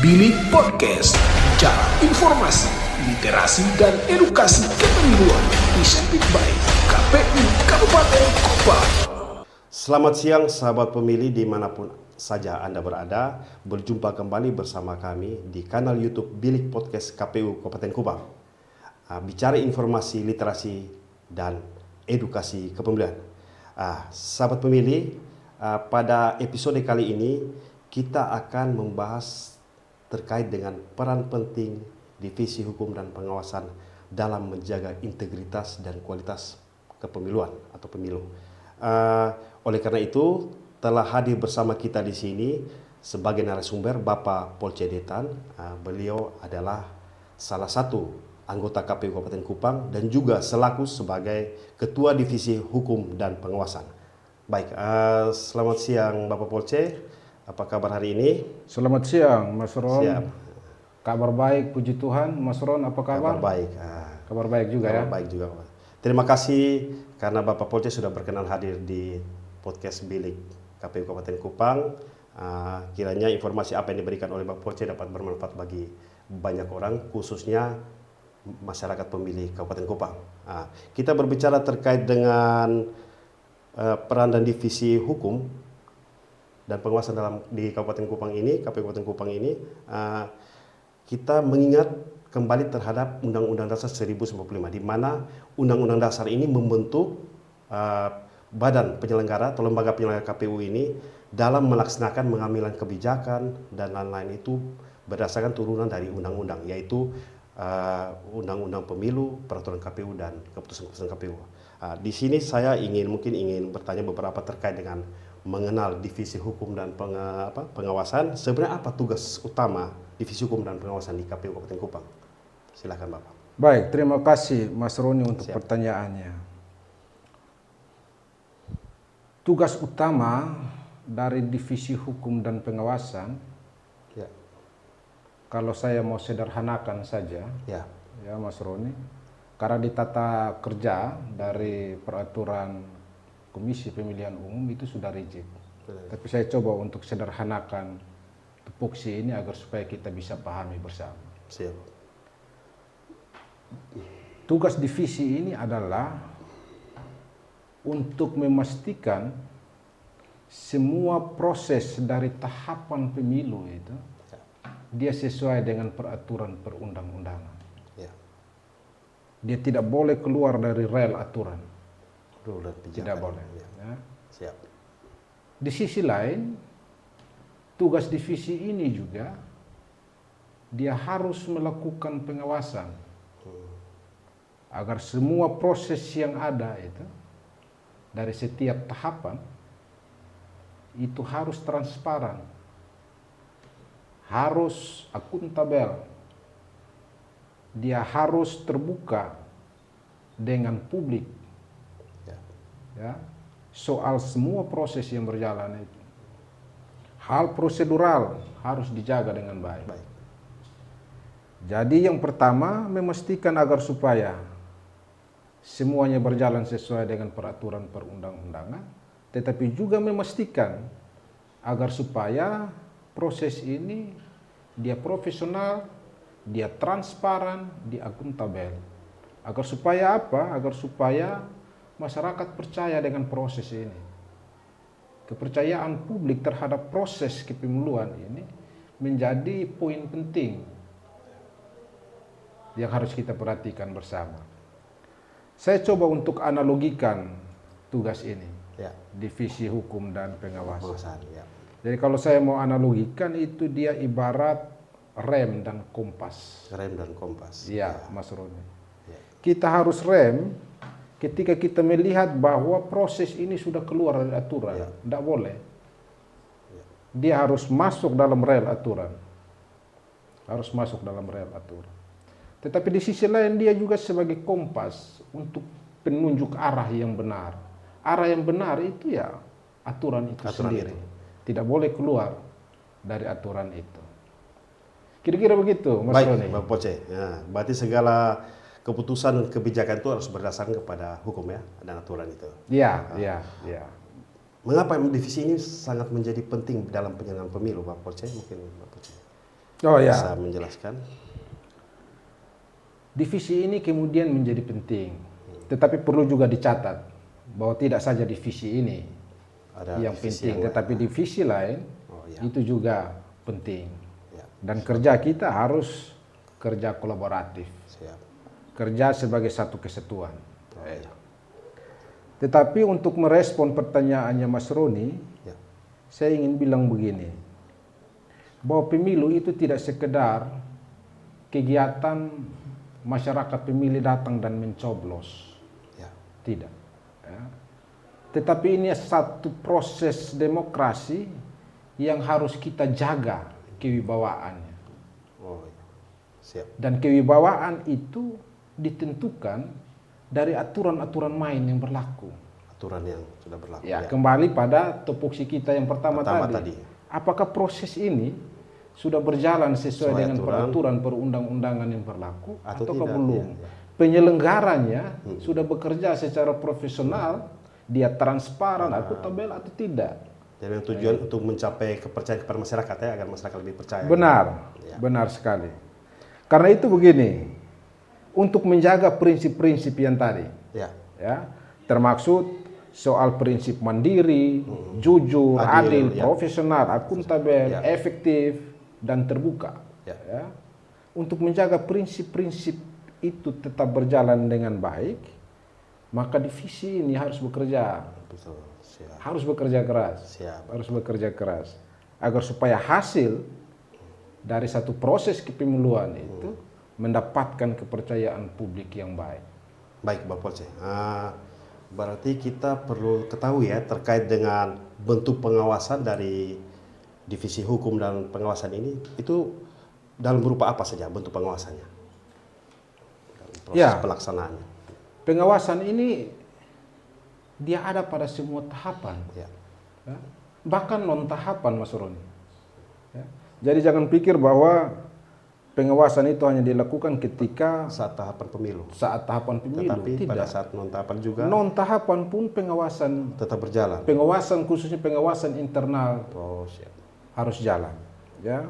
Bilik Podcast, bicara informasi, literasi, dan edukasi kepemiluan, disampaikan by KPU Kabupaten Kupang. Selamat siang sahabat pemilih dimanapun saja Anda berada. Berjumpa kembali bersama kami di kanal YouTube Bilik Podcast KPU Kabupaten Kupang. Bicara informasi, literasi, dan edukasi kepemilian. Sahabat pemilih, pada episode kali ini kita akan membahas terkait dengan peran penting Divisi Hukum dan Pengawasan dalam menjaga integritas dan kualitas kepemiluan atau pemilu. Oleh karena itu, telah hadir bersama kita di sini sebagai narasumber Bapak Polce Detan. Beliau adalah salah satu anggota KPU Kabupaten Kupang dan juga selaku sebagai Ketua Divisi Hukum dan Pengawasan. Baik, selamat siang Bapak Polce. Apa kabar hari ini? Selamat siang, Mas Ron. Siap. Kabar baik, puji Tuhan. Mas Ron, apa kabar? Kabar baik. Kabar baik juga Kabar ya? baik juga. Terima kasih karena Bapak Polce sudah berkenan hadir di podcast Bilik KPU Kabupaten Kupang. Kiranya informasi apa yang diberikan oleh Bapak Polce dapat bermanfaat bagi banyak orang, khususnya masyarakat pemilih Kabupaten Kupang. Kita berbicara terkait dengan peran dan divisi hukum dan pengawasan di Kabupaten Kupang ini, KPU Kabupaten Kupang ini, kita mengingat kembali terhadap Undang-Undang Dasar 1945, di mana Undang-Undang Dasar ini membentuk badan penyelenggara atau lembaga penyelenggara KPU ini dalam melaksanakan pengambilan kebijakan dan lain-lain itu berdasarkan turunan dari undang-undang, yaitu Undang-Undang Pemilu, Peraturan KPU, dan Keputusan-Keputusan KPU. Di sini saya ingin bertanya beberapa terkait dengan mengenal Divisi Hukum dan Pengawasan. Sebenarnya apa tugas utama Divisi Hukum dan Pengawasan di KPU Kabupaten Kupang? Silakan Bapak. Baik, terima kasih Mas Roni untuk Siap. pertanyaannya. Tugas utama dari Divisi Hukum dan Pengawasan, Ya. kalau saya mau sederhanakan saja, Ya. ya Mas Roni, karena di tata kerja dari peraturan Komisi Pemilihan Umum itu sudah rigid. Tapi saya coba untuk sederhanakan tupoksi ini agar supaya kita bisa pahami bersama. Siap. Tugas divisi ini adalah untuk memastikan semua proses dari tahapan pemilu itu dia sesuai dengan peraturan perundang-undangan. Ya. Dia tidak boleh keluar dari rel aturan. Ya. Tidak boleh. Ya. Siap. Di sisi lain, tugas divisi ini juga dia harus melakukan pengawasan agar semua proses yang ada itu dari setiap tahapan itu harus transparan, harus akuntabel, dia harus terbuka dengan publik. Ya, soal semua proses yang berjalan itu. Hal prosedural harus dijaga dengan baik. Jadi yang pertama memastikan agar supaya semuanya berjalan sesuai dengan peraturan perundang-undangan, tetapi juga memastikan agar supaya proses ini dia profesional, dia transparan, dia akuntabel. Agar supaya apa? Agar supaya masyarakat percaya dengan proses ini. Kepercayaan publik terhadap proses kepemiluan ini menjadi poin penting yang harus kita perhatikan bersama. Saya coba untuk analogikan tugas ini, Ya. Divisi Hukum dan Pengawasan. Ya. Jadi kalau saya mau analogikan itu dia ibarat rem dan kompas. Rem dan kompas. Iya, Mas Roni. Ya. Kita harus rem ketika kita melihat bahwa proses ini sudah keluar dari aturan. Tidak boleh. Dia harus masuk dalam rel aturan. Harus masuk dalam rel aturan. Tetapi di sisi lain dia juga sebagai kompas untuk penunjuk arah yang benar. Arah yang benar itu ya aturan itu sendiri. Tidak boleh keluar dari aturan itu. Kira-kira begitu, Mas Roni. Baik, Bapak Polce. Ya, berarti segala keputusan dan kebijakan itu harus berdasarkan kepada hukum ya dan aturan itu. Iya. Mengapa divisi ini sangat menjadi penting dalam penyelenggaraan pemilu, Pak Polce? Mungkin Pak Polce. Oh ya. Bisa menjelaskan? Divisi ini kemudian menjadi penting, tetapi perlu juga dicatat bahwa tidak saja divisi ini Ada yang divisi penting, yang tetapi divisi lain Oh, ya. itu juga penting. Ya. Dan kerja kita harus kerja kolaboratif, Siap. kerja sebagai satu kesatuan. Oh, ya. Tetapi untuk merespon pertanyaannya Mas Roni, Ya. saya ingin bilang begini, bahwa pemilu itu tidak sekedar kegiatan masyarakat pemilih datang dan mencoblos, Ya. tidak. Ya. Tetapi ini satu proses demokrasi yang harus kita jaga kewibawaannya. Oh, ya. Siap. Dan kewibawaan itu ditentukan dari aturan-aturan main yang berlaku. Aturan yang sudah berlaku. Ya, kembali pada topoksi kita yang pertama tadi. Apakah proses ini sudah berjalan sesuai dengan aturan peraturan perundang-undangan yang berlaku ataukah tidak? belum? Ya. Penyelenggaranya sudah bekerja secara profesional, dia transparan, akuntabel atau tidak? Dan yang tujuan untuk mencapai kepercayaan kepada masyarakat ya, agar masyarakat lebih percaya. Benar, Ya. benar sekali. Karena itu begini, untuk menjaga prinsip-prinsip yang tadi, Ya. ya, termaksud soal prinsip mandiri, jujur, adil, ya. profesional, akuntabel, Ya. efektif, dan terbuka. Ya. Ya. Untuk menjaga prinsip-prinsip itu tetap berjalan dengan baik, maka divisi ini harus bekerja, Betul. Siap. harus bekerja keras, Siap. harus bekerja keras, agar supaya hasil dari satu proses kepemiluan itu mendapatkan kepercayaan publik yang baik. Baik, Bapak Polce. Berarti kita perlu ketahui ya terkait dengan bentuk pengawasan dari divisi hukum dan pengawasan ini, itu dalam berupa apa saja bentuk pengawasannya? Dalam proses Ya. pelaksanaannya. Pengawasan ini dia ada pada semua tahapan, Ya. ya. Bahkan non tahapan, Mas Roni. Ya. Jadi jangan pikir bahwa pengawasan itu hanya dilakukan ketika Saat tahapan pemilu. saat tahapan pemilu, Tetapi pada tidak. saat non tahapan juga Non tahapan pun pengawasan, tetap berjalan. khususnya pengawasan internal Oh, siap. harus jalan. Ya.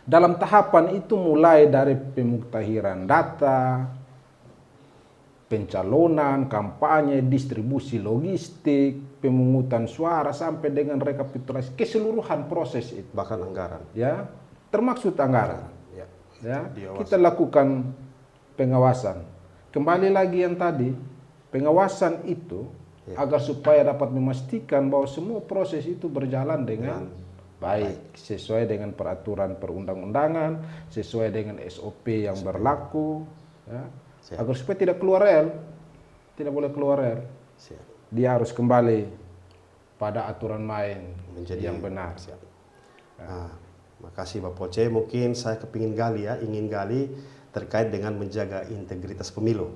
Dalam tahapan itu mulai dari pemuktahiran data, pencalonan, kampanye, distribusi logistik, pemungutan suara sampai dengan rekapitulasi, keseluruhan proses itu, Bahkan anggaran. ya, termaksud anggaran. Ya. Ya, Diawasi. kita lakukan pengawasan. Kembali lagi yang tadi, pengawasan itu agar supaya dapat memastikan bahwa semua proses itu berjalan dengan baik, sesuai dengan peraturan perundang-undangan, sesuai dengan SOP yang berlaku, ya. Siap. Agar supaya tidak keluar rel, tidak boleh keluar rel. Siap. Dia harus kembali pada aturan main Menjadi yang benar. Siap. Makasih Bapak Polce. Mungkin saya ingin gali terkait dengan menjaga integritas pemilu.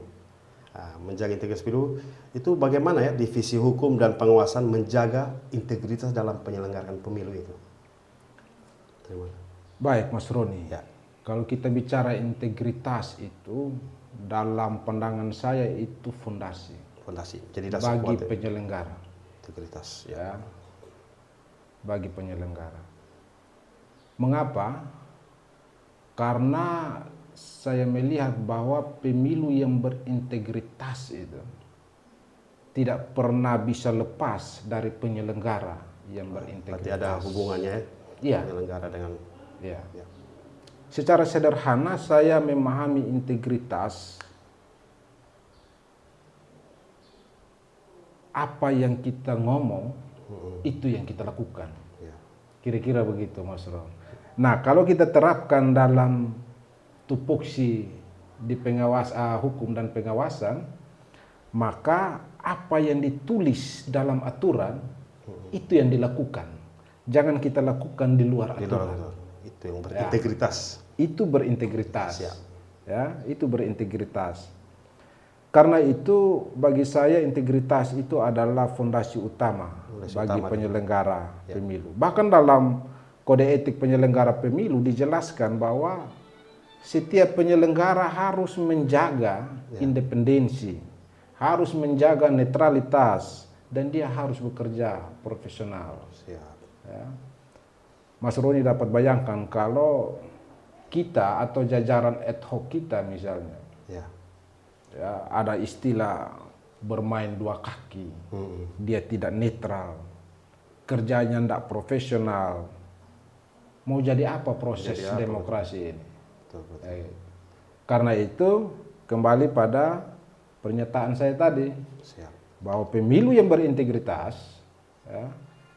Menjaga integritas pemilu itu bagaimana ya divisi hukum dan pengawasan menjaga integritas dalam penyelenggaraan pemilu itu? Terima kasih. Baik, Mas Roni. Ya. Kalau kita bicara integritas itu, dalam pandangan saya itu fondasi Fondasi. Jadi dasar bagi kuat ya. penyelenggara, Integritas. ya, bagi penyelenggara. Mengapa? Karena saya melihat bahwa pemilu yang berintegritas itu tidak pernah bisa lepas dari penyelenggara yang berintegritas. Berarti ada hubungannya ya, Iya. penyelenggara dengan Ya. ya. Secara sederhana saya memahami integritas, apa yang kita ngomong itu yang kita lakukan. Ya. Kira-kira begitu, Mas Ron. Nah, kalau kita terapkan dalam tupoksi di hukum dan pengawasan, maka apa yang ditulis dalam aturan itu yang dilakukan. Jangan kita lakukan di luar Di aturan. luar itu yang berintegritas. Itu berintegritas. Siap. Ya, itu berintegritas. Karena itu bagi saya integritas itu adalah fondasi utama bagi penyelenggara pemilu. Bahkan dalam kode etik penyelenggara pemilu dijelaskan bahwa setiap penyelenggara harus menjaga independensi, harus menjaga netralitas, dan dia harus bekerja profesional. Siap. Ya. Mas Roni dapat bayangkan kalau kita atau jajaran ad hoc kita misalnya, Ya. ya, ada istilah bermain dua kaki, dia tidak netral, kerjanya tidak profesional, mau jadi apa proses Jadi apa? demokrasi ini? Betul, betul. Karena itu kembali pada pernyataan saya tadi, Siap. bahwa pemilu yang berintegritas ya,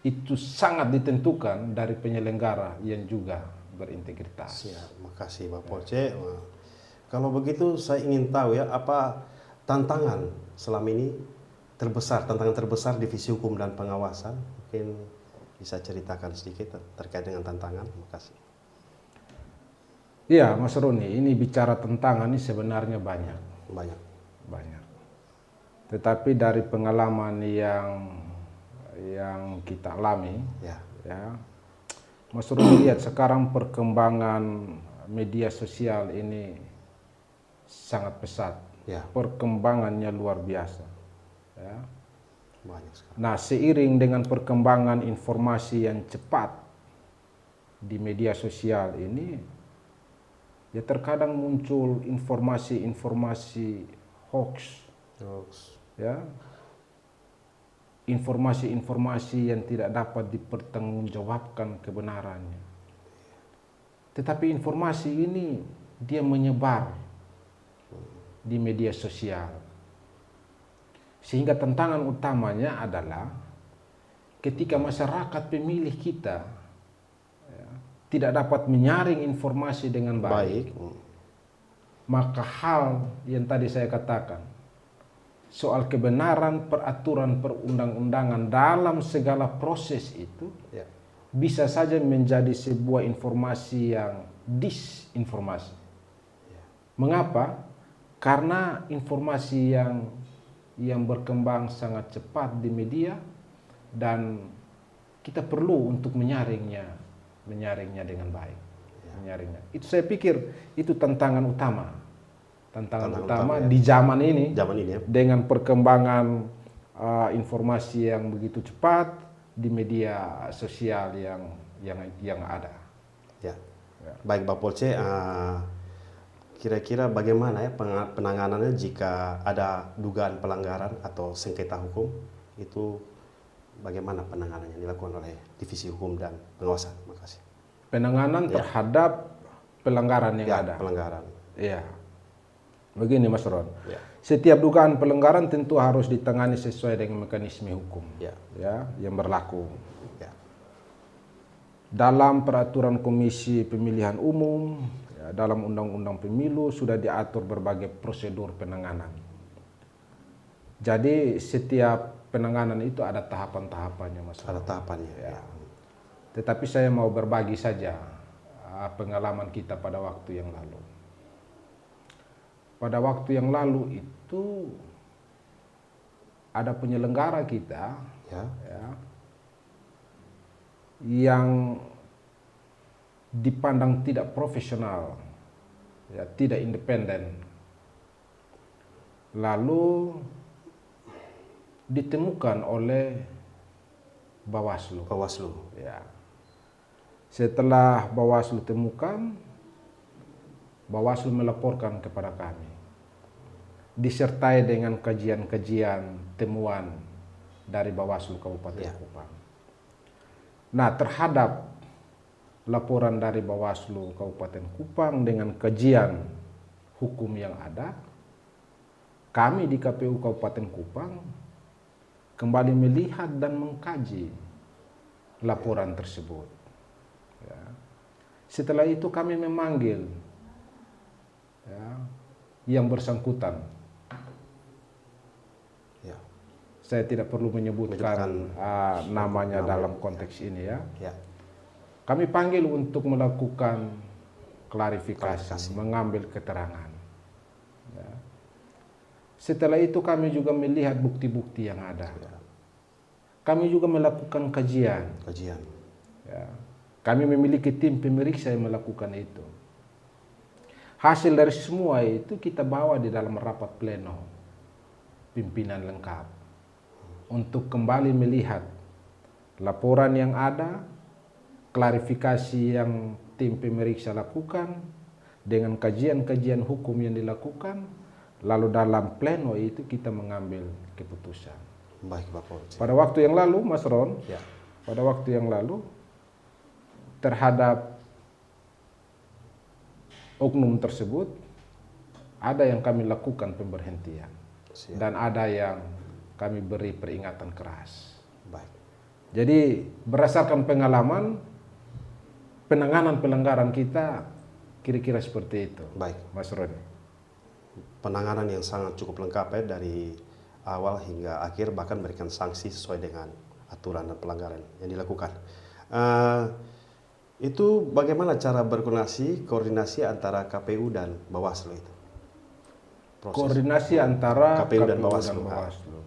itu sangat ditentukan dari penyelenggara yang juga berintegritas. Siap. Makasih Pak Polce. Wah. Kalau begitu saya ingin tahu ya, apa tantangan selama ini tantangan terbesar Divisi Hukum dan Pengawasan? Mungkin bisa ceritakan sedikit terkait dengan tantangan. Makasih. Iya, Mas Roni, ini bicara tantangan ini sebenarnya banyak. Banyak. Tetapi dari pengalaman yang kita alami, Ya. ya, Mas Roni lihat sekarang perkembangan media sosial ini sangat pesat. Ya. Perkembangannya luar biasa. Ya. Banyak sekali. Nah, seiring dengan perkembangan informasi yang cepat di media sosial ini, ya terkadang muncul informasi-informasi hoax, ya, informasi-informasi yang tidak dapat dipertanggungjawabkan kebenarannya. Tetapi informasi ini dia menyebar di media sosial. Sehingga tantangan utamanya adalah ketika masyarakat pemilih kita ya, tidak dapat menyaring informasi dengan baik, maka hal yang tadi saya katakan soal kebenaran peraturan perundang-undangan dalam segala proses itu Ya. bisa saja menjadi sebuah informasi yang disinformasi. Mengapa? Karena informasi yang berkembang sangat cepat di media dan kita perlu untuk menyaringnya dengan baik. Menyaringnya. Itu saya pikir itu tantangan utama. Tantangan utama ya. di zaman ini Ya. dengan perkembangan informasi yang begitu cepat di media sosial yang ada. Ya. Baik Pak Polce, kira-kira bagaimana ya penanganannya jika ada dugaan pelanggaran atau sengketa hukum, itu bagaimana penanganannya dilakukan oleh Divisi Hukum dan Pengawasan? Makasih. Penanganan terhadap pelanggaran yang ada. Pelanggaran. Iya. Begini Mas Ron. Ya. Setiap dugaan pelanggaran tentu harus ditangani sesuai dengan mekanisme hukum. Ya. Ya, yang berlaku. Ya. Dalam peraturan Komisi Pemilihan Umum, ya, dalam Undang-Undang Pemilu sudah diatur berbagai prosedur penanganan. Jadi setiap penanganan itu ada tahapan-tahapannya Mas Ron. Ada tahapannya. Ya. Tetapi saya mau berbagi saja pengalaman kita pada waktu yang lalu. Pada waktu yang lalu itu ada penyelenggara kita Ya. yang dipandang tidak profesional, ya, tidak independen. Lalu ditemukan oleh Bawaslu. Ya. Setelah Bawaslu temukan, Bawaslu melaporkan kepada kami, disertai dengan kajian-kajian temuan dari Bawaslu Kabupaten Kupang. Nah, terhadap laporan dari Bawaslu Kabupaten Kupang dengan kajian hukum yang ada, kami di KPU Kabupaten Kupang kembali melihat dan mengkaji laporan tersebut. Ya. Setelah itu kami memanggil yang bersangkutan. Ya. Saya tidak perlu menyebutkan namanya dalam konteks ini ya. Kami panggil untuk melakukan klarifikasi, mengambil keterangan. Ya. Setelah itu kami juga melihat bukti-bukti yang ada. Kami juga melakukan kajian. Ya. Kami memiliki tim pemeriksa yang melakukan itu. Hasil dari semua itu kita bawa di dalam rapat pleno pimpinan lengkap untuk kembali melihat laporan yang ada klarifikasi yang tim pemeriksa lakukan, dengan kajian-kajian hukum yang dilakukan, lalu dalam pleno itu kita mengambil keputusan. Baik Pak Polce. Pada waktu yang lalu, Mas Ron, Ya. pada waktu yang lalu terhadap oknum tersebut ada yang kami lakukan pemberhentian. Siap. Dan ada yang kami beri peringatan keras. Baik. Jadi berdasarkan pengalaman, penanganan pelanggaran kita kira-kira seperti itu. Baik. Mas Roni. Penanganan yang sangat cukup lengkap ya, dari awal hingga akhir, bahkan memberikan sanksi sesuai dengan aturan dan pelanggaran yang dilakukan. Itu bagaimana cara koordinasi antara KPU dan Bawaslu itu? Proses Koordinasi antara KPU dan Bawaslu. Bawaslu.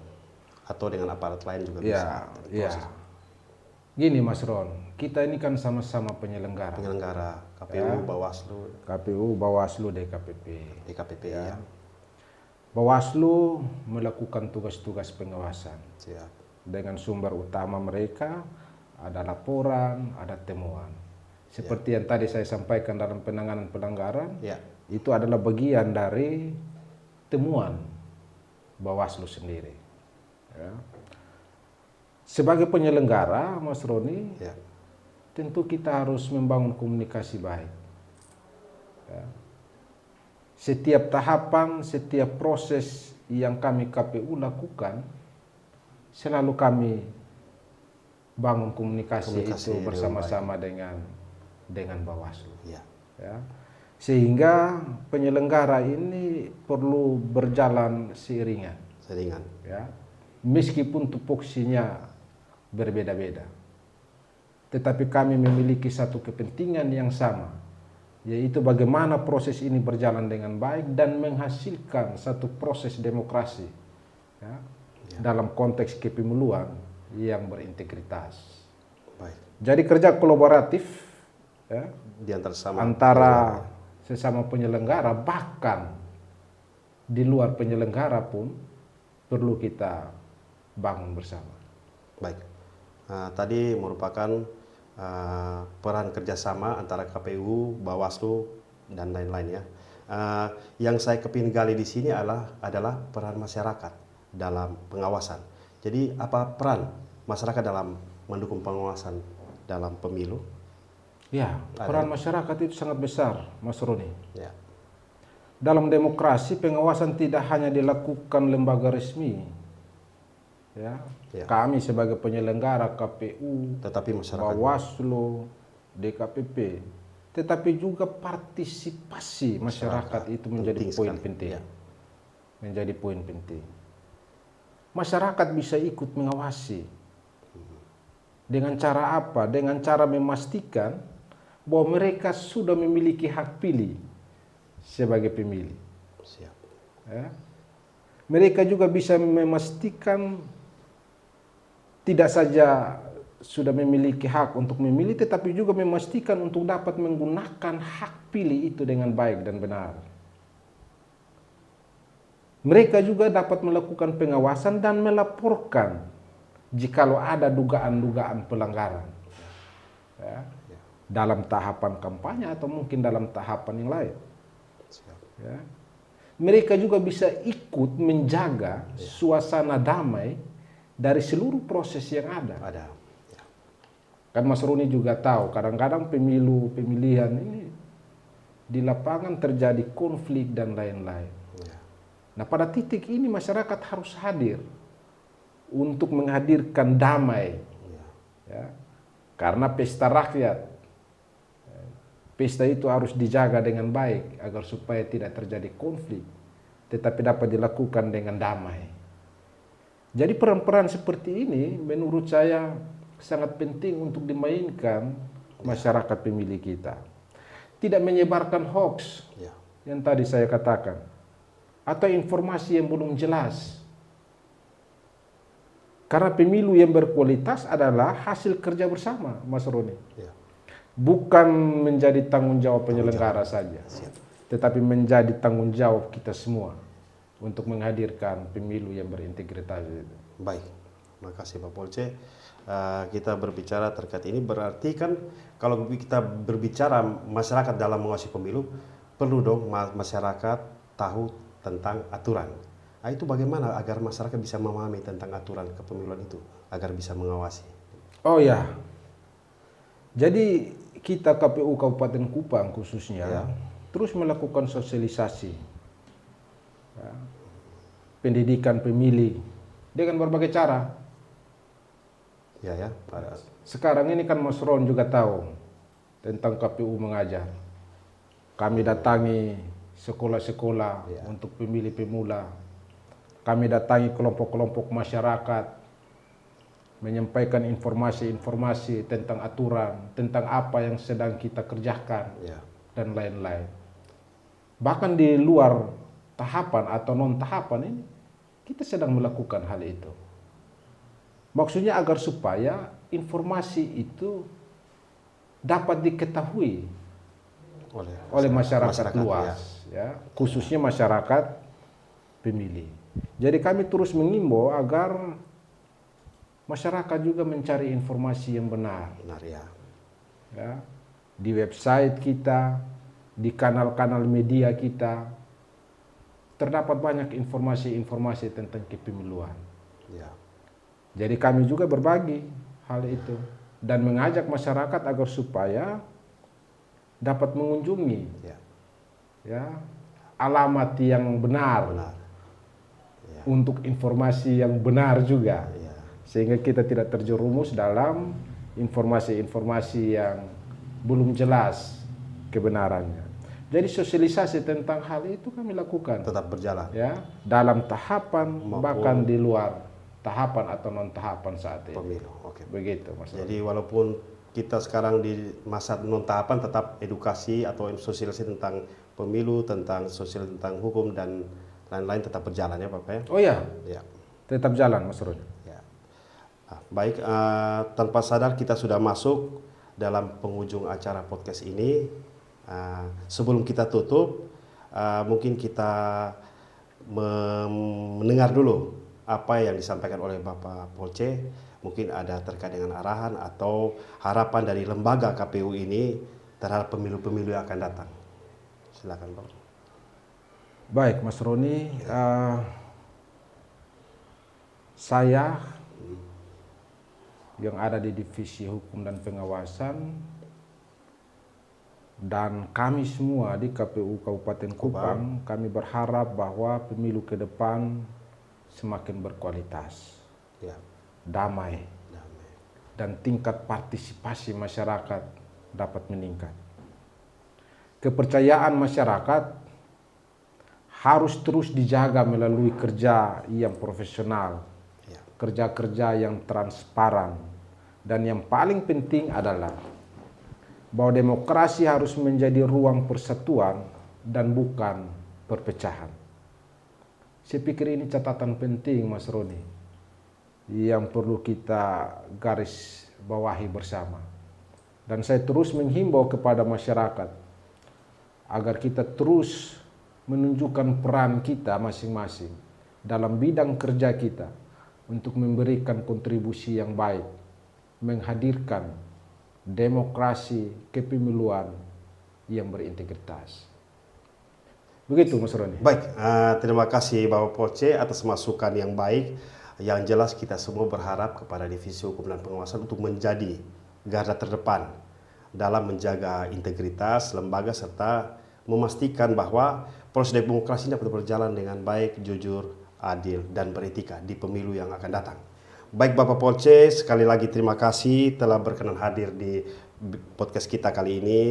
Atau dengan aparat lain juga Ya, bisa. ya. Gini Mas Ron, kita ini kan sama-sama penyelenggara. Penyelenggara KPU, Ya. Bawaslu, KPU, Bawaslu, DKPP. DKPP ya. Bawaslu melakukan tugas-tugas pengawasan. Siap. Dengan sumber utama mereka ada laporan, ada temuan. Seperti yang tadi saya sampaikan dalam penanganan pelanggaran, Ya. itu adalah bagian dari temuan Bawaslu sendiri. Ya. Sebagai penyelenggara, Mas Roni, Ya. tentu kita harus membangun komunikasi baik. Ya. Setiap tahapan, setiap proses yang kami KPU lakukan, selalu kami bangun komunikasi itu dengan bersama-sama dengan Bawaslu. Ya. Ya. Sehingga penyelenggara ini perlu berjalan seiringan. Seringan. Ya. Meskipun tupoksinya berbeda-beda, tetapi kami memiliki satu kepentingan yang sama, yaitu bagaimana proses ini berjalan dengan baik dan menghasilkan satu proses demokrasi, ya, dalam konteks kepemiluan yang berintegritas. Baik. Jadi kerja kolaboratif, ya, Di antara antara sesama penyelenggara, bahkan di luar penyelenggara pun perlu kita bangun bersama. Baik. Tadi merupakan peran kerjasama antara KPU, Bawaslu, dan lain-lain ya. Yang saya kepingin gali di sini adalah peran masyarakat dalam pengawasan. Jadi apa peran masyarakat dalam mendukung pengawasan dalam pemilu? Ya, peran masyarakat itu sangat besar, Mas Roni. Ya. Dalam demokrasi, pengawasan tidak hanya dilakukan lembaga resmi. Ya. Ya. Kami sebagai penyelenggara KPU, Tetapi masyarakat. Bawaslu, DKPP, tetapi juga partisipasi masyarakat itu menjadi penting poin sekali. penting. Ya. Menjadi poin penting. Masyarakat bisa ikut mengawasi. Dengan cara apa? Dengan cara memastikan bahwa mereka sudah memiliki hak pilih sebagai pemilih. Siap. Ya. Mereka juga bisa memastikan tidak saja sudah memiliki hak untuk memilih, tetapi juga memastikan untuk dapat menggunakan hak pilih itu dengan baik dan benar. Mereka juga dapat melakukan pengawasan dan melaporkan jikalau ada dugaan-dugaan pelanggaran. Ya. Dalam tahapan kampanye atau mungkin dalam tahapan yang lain. Siap. Ya. Mereka juga bisa ikut menjaga suasana damai dari seluruh proses yang ada. Ada. Ya. Kan Mas Roni juga tahu, kadang-kadang pemilihan ini di lapangan terjadi konflik dan lain-lain. Ya. Nah, pada titik ini masyarakat harus hadir untuk menghadirkan damai. Ya. Ya. Karena pesta rakyat, pesta itu harus dijaga dengan baik agar supaya tidak terjadi konflik, tetapi dapat dilakukan dengan damai. Jadi peran-peran seperti ini menurut saya sangat penting untuk dimainkan masyarakat pemilih kita. Tidak menyebarkan hoax Ya. yang tadi saya katakan, atau informasi yang belum jelas. Karena pemilu yang berkualitas adalah hasil kerja bersama, Mas Roni. Ya. Bukan menjadi tanggung jawab penyelenggara saja, Siap. tetapi menjadi tanggung jawab kita semua untuk menghadirkan pemilu yang berintegritas itu. Baik. Terima kasih Pak Polce. kita berbicara terkait ini, berarti kan kalau kita berbicara masyarakat dalam mengawasi pemilu, perlu dong masyarakat tahu tentang aturan. Nah, itu bagaimana agar masyarakat bisa memahami tentang aturan kepemiluan itu, agar bisa mengawasi? Oh ya, jadi kita KPU Kabupaten Kupang khususnya Ya. terus melakukan sosialisasi, ya, pendidikan pemilih dengan berbagai cara. Ya, ada. Sekarang ini kan Mas Ron juga tahu tentang KPU mengajar. Kami datangi sekolah-sekolah Ya. untuk pemilih pemula. Kami datangi kelompok-kelompok masyarakat, menyampaikan informasi-informasi tentang aturan, tentang apa yang sedang kita kerjakan, Ya. dan lain-lain. Bahkan di luar tahapan atau non-tahapan ini, kita sedang melakukan hal itu. Maksudnya agar supaya informasi itu dapat diketahui oleh masyarakat luas, ya, khususnya masyarakat pemilih. Jadi kami terus mengimbau agar masyarakat juga mencari informasi yang benar. Benar, ya. Ya, di website kita, di kanal-kanal media kita, terdapat banyak informasi-informasi tentang kepemiluan. Ya. Jadi kami juga berbagi hal itu dan mengajak masyarakat agar supaya dapat mengunjungi, ya, alamat yang benar. Ya. Untuk informasi yang benar juga, Ya. sehingga kita tidak terjerumus dalam informasi-informasi yang belum jelas kebenarannya. Jadi sosialisasi tentang hal itu kami lakukan, Tetap berjalan. ya, dalam tahapan Maupun bahkan di luar tahapan atau non tahapan saat ini. Pemilu. Oke. Begitu, Mas. Jadi walaupun kita sekarang di masa non tahapan, tetap edukasi atau sosialisasi tentang pemilu, tentang sosial, tentang hukum dan lain-lain tetap berjalan, ya Bapak, ya. Oh ya, Ya. tetap jalan, Mas Rudi. Ya. Baik, tanpa sadar kita sudah masuk dalam penghujung acara podcast ini. Sebelum kita tutup, mungkin kita mendengar dulu apa yang disampaikan oleh Bapak Polce. Mungkin ada terkait dengan arahan atau harapan dari lembaga KPU ini terhadap pemilu-pemilu yang akan datang. Silakan, Pak. Baik, Mas Roni, saya yang ada di Divisi Hukum dan Pengawasan dan kami semua di KPU Kabupaten Kupang, kami berharap bahwa pemilu ke depan semakin berkualitas, Ya. damai, Damai. dan tingkat partisipasi masyarakat dapat meningkat. Kepercayaan masyarakat harus terus dijaga melalui kerja yang profesional, Ya. kerja-kerja yang transparan, dan yang paling penting adalah bahwa demokrasi harus menjadi ruang persatuan dan bukan perpecahan. Saya pikir ini catatan penting, Mas Roni, yang perlu kita garis bawahi bersama. Dan saya terus menghimbau kepada masyarakat agar kita terus menunjukkan peran kita masing-masing dalam bidang kerja kita untuk memberikan kontribusi yang baik, menghadirkan demokrasi kepemiluan yang berintegritas. Begitu, Mas Roni. Baik, terima kasih Bapak Polce atas masukan yang baik. Yang jelas kita semua berharap kepada Divisi Hukum dan Pengawasan untuk menjadi garda terdepan dalam menjaga integritas lembaga serta memastikan bahwa proses demokrasi dapat berjalan dengan baik, jujur, adil, dan beretika di pemilu yang akan datang. Baik Bapak Polce, sekali lagi terima kasih telah berkenan hadir di podcast kita kali ini.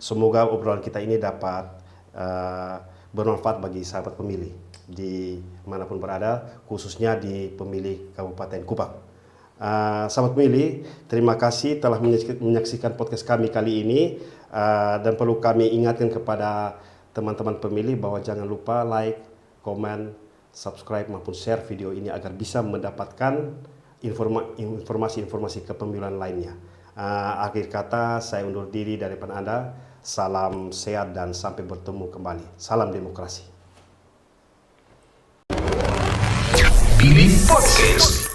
Semoga obrolan kita ini dapat bermanfaat bagi sahabat pemilih di manapun berada, khususnya di pemilih Kabupaten Kupang. Sahabat pemilih, terima kasih telah menyaksikan podcast kami kali ini, dan perlu kami ingatkan kepada teman-teman pemilih bahwa jangan lupa like, komen, subscribe maupun share video ini agar bisa mendapatkan informasi-informasi kepemiluan lainnya. Akhir kata, saya undur diri daripada Anda. Salam sehat dan sampai bertemu kembali. Salam demokrasi. Pilih Podcast.